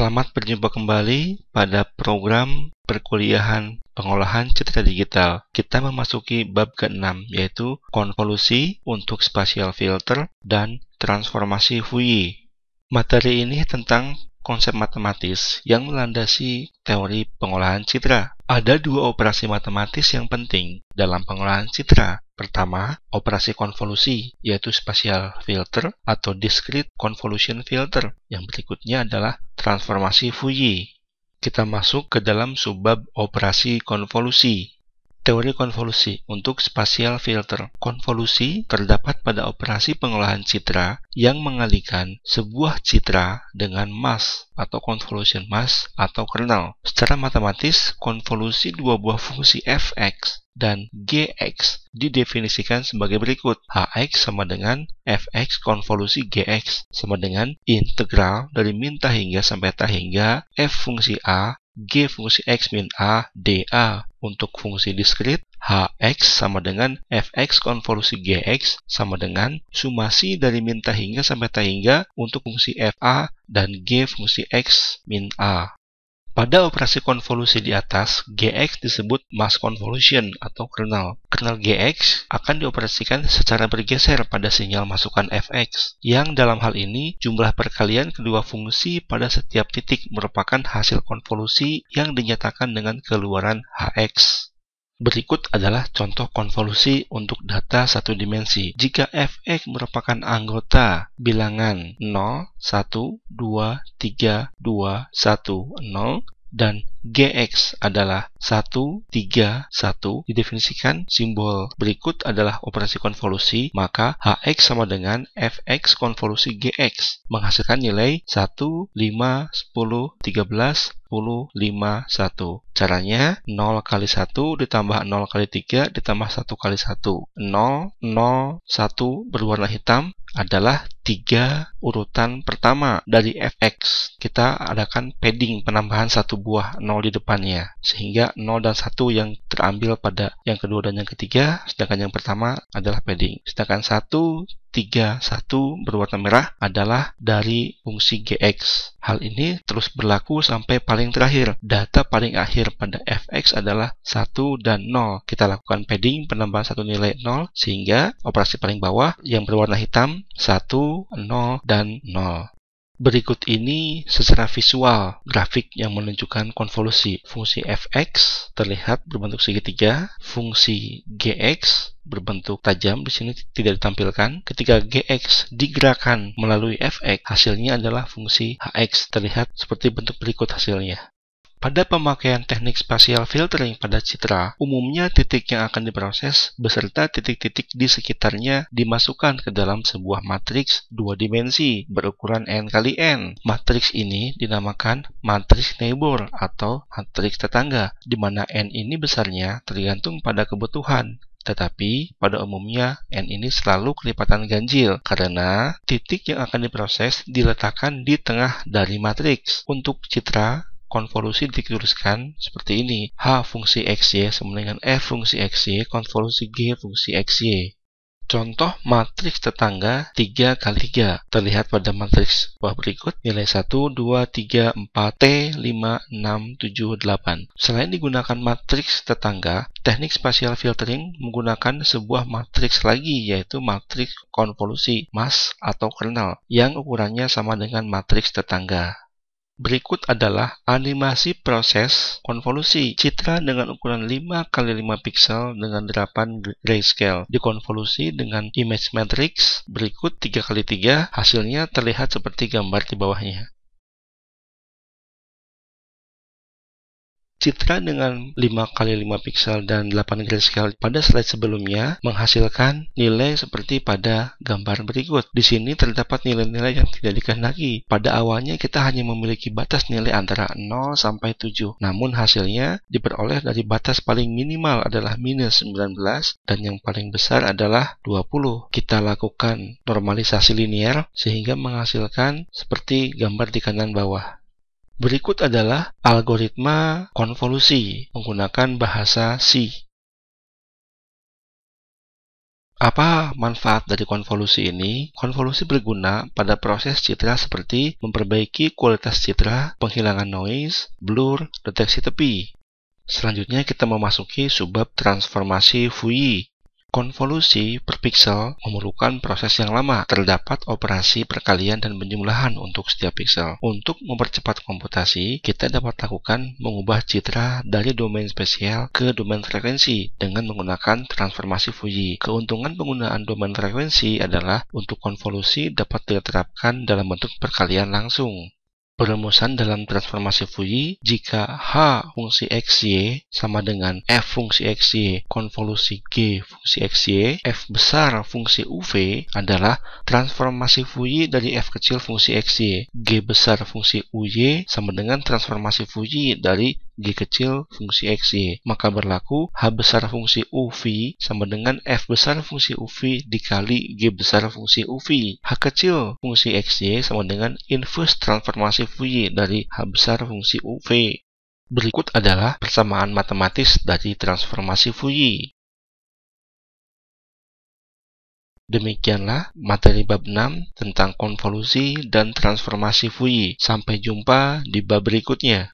Selamat berjumpa kembali pada program perkuliahan pengolahan citra digital. Kita memasuki bab ke-6, yaitu konvolusi untuk spatial filter dan transformasi Fourier. Materi ini tentang konsep matematis yang melandasi teori pengolahan citra. Ada dua operasi matematis yang penting dalam pengolahan citra. Pertama, operasi konvolusi, yaitu spatial filter atau discrete convolution filter. Yang berikutnya adalah transformasi Fourier. Kita masuk ke dalam subbab operasi konvolusi. Teori konvolusi untuk spatial filter. Konvolusi terdapat pada operasi pengolahan citra yang mengalihkan sebuah citra dengan mask atau convolution mask atau kernel. Secara matematis, konvolusi dua buah fungsi fx dan gx didefinisikan sebagai berikut. Hx sama dengan fx konvolusi gx sama dengan integral dari min ta hingga sampai ta hingga f fungsi a g fungsi x min a dA. Untuk fungsi diskrit, hx sama dengan fx konvolusi gx sama dengan sumasi dari min ta hingga sampai ta hingga untuk fungsi fa dan g fungsi x min a. Pada operasi konvolusi di atas, gx disebut mask convolution atau kernel. Kernel gx akan dioperasikan secara bergeser pada sinyal masukan fx, yang dalam hal ini jumlah perkalian kedua fungsi pada setiap titik merupakan hasil konvolusi yang dinyatakan dengan keluaran hx. Berikut adalah contoh konvolusi untuk data satu dimensi. Jika fx merupakan anggota bilangan 0, 1, 2, 3, 2, 1, 0, dan gx adalah 1, 3, 1, didefinisikan simbol berikut adalah operasi konvolusi, maka hx sama dengan fx konvolusi gx, menghasilkan nilai 1, 5, 10, 13, 10, 5, 1. Caranya 0 kali 1 ditambah 0 kali 3 ditambah 1 kali 1. 0, 0, 1 berwarna hitam adalah 3 urutan pertama dari fx. Kita adakan padding penambahan satu buah 0 di depannya, sehingga 0 dan 1 yang terambil pada yang kedua dan yang ketiga, sedangkan yang pertama adalah padding. Sedangkan 1, 3, 1 berwarna merah adalah dari fungsi gx. Hal ini terus berlaku sampai paling terakhir. Data paling akhir pada fx adalah 1 dan 0. Kita lakukan padding penambahan satu nilai 0, sehingga operasi paling bawah yang berwarna hitam 1, 0, dan 0. Berikut ini secara visual grafik yang menunjukkan konvolusi. Fungsi fx terlihat berbentuk segitiga, fungsi gx berbentuk tajam di sini tidak ditampilkan. Ketika gx digerakkan melalui fx, hasilnya adalah fungsi hx, terlihat seperti bentuk berikut hasilnya. Pada pemakaian teknik spatial filtering pada citra, umumnya titik yang akan diproses beserta titik-titik di sekitarnya dimasukkan ke dalam sebuah matriks dua dimensi berukuran n kali n. Matriks ini dinamakan matriks neighbor atau matriks tetangga, di mana n ini besarnya tergantung pada kebutuhan. Tetapi pada umumnya n ini selalu kelipatan ganjil karena titik yang akan diproses diletakkan di tengah dari matriks. Untuk citra konvolusi dituliskan seperti ini. H fungsi xy sama dengan f fungsi xy konvolusi g fungsi xy. Contoh matriks tetangga 3 kali 3 terlihat pada matriks bawah berikut, nilai 1, 2, 3, 4, T, 5, 6, 7, 8. Selain digunakan matriks tetangga, teknik spatial filtering menggunakan sebuah matriks lagi, yaitu matriks konvolusi mask atau kernel yang ukurannya sama dengan matriks tetangga. Berikut adalah animasi proses konvolusi. Citra dengan ukuran 5 kali 5 pixel dengan derapan grayscale dikonvolusi dengan image matrix berikut 3 kali 3. Hasilnya terlihat seperti gambar di bawahnya. Citra dengan 5 kali 5 pixel dan 8 grayscale pada slide sebelumnya menghasilkan nilai seperti pada gambar berikut. Di sini terdapat nilai-nilai yang tidak dikehendaki. Pada awalnya kita hanya memiliki batas nilai antara 0 sampai 7. Namun hasilnya diperoleh dari batas paling minimal adalah minus 19 dan yang paling besar adalah 20. Kita lakukan normalisasi linear sehingga menghasilkan seperti gambar di kanan bawah. Berikut adalah algoritma konvolusi menggunakan bahasa C. Apa manfaat dari konvolusi ini? Konvolusi berguna pada proses citra seperti memperbaiki kualitas citra, penghilangan noise, blur, deteksi tepi. Selanjutnya kita memasuki subbab transformasi Fourier. Konvolusi per pixel memerlukan proses yang lama. Terdapat operasi perkalian dan penjumlahan untuk setiap pixel. Untuk mempercepat komputasi, kita dapat lakukan mengubah citra dari domain spesial ke domain frekuensi dengan menggunakan transformasi Fourier. Keuntungan penggunaan domain frekuensi adalah untuk konvolusi dapat diterapkan dalam bentuk perkalian langsung. Perumusan dalam transformasi Fourier, jika H fungsi XY sama dengan F fungsi XY konvolusi G fungsi XY, F besar fungsi UV adalah transformasi Fourier dari F kecil fungsi XY. G besar fungsi UY sama dengan transformasi Fourier dari G kecil fungsi XY. Maka berlaku H besar fungsi UV sama dengan F besar fungsi UV dikali G besar fungsi UV. H kecil fungsi XY sama dengan inverse transformasi Fourier dari H besar fungsi UV. Berikut adalah persamaan matematis dari transformasi Fourier. Demikianlah materi bab 6 tentang konvolusi dan transformasi Fourier. Sampai jumpa di bab berikutnya.